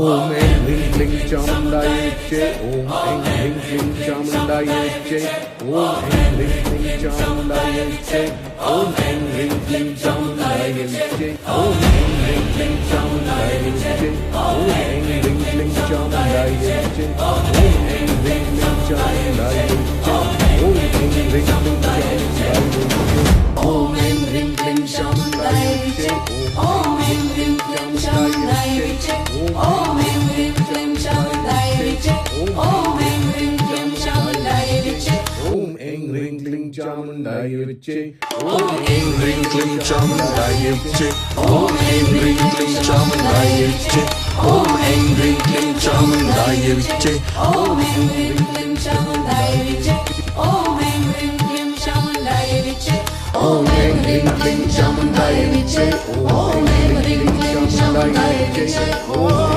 Om Eng Ling Ling Chamundaya Vichye. Om Eng Ling Ling Chamundaya Vichye. Om Eng Ling Ling Chamundaya Vichye. Om Eng Ling Ling Chamundaya Vichye. Om Eng Ling Ling Chamundaya Vichye. Om Eng Ling Ling Chamundaya Vichye. Om Eng Ling Ling Chamundaya Vichye. Om Eng Ling Ling Chamundaya Vichye. Om Eng Ling Ling Chamundaya Vichye. Om Eng Ring Kling Chamundaya Vichye. Om Eng Ring Kling Chamundaya Vichye. Om Eng Ring Kling Chamundaya Vichye. Om Eng Ring Kling Chamundaya Vichye. Om Eng Ring Kling Chamundaya Vichye. Om Eng Ring Kling Chamundaya Vichye. Om Eng Ring Kling Chamundaya Vichye. Om Eng Ring Kling Chamundaya Vichye. Om Eng Ring Kling Chamundaya Vichye. Om Eng Ring Kling Chamundaya Vichye. Om Eng Ring Kling Chamundaya Vichye.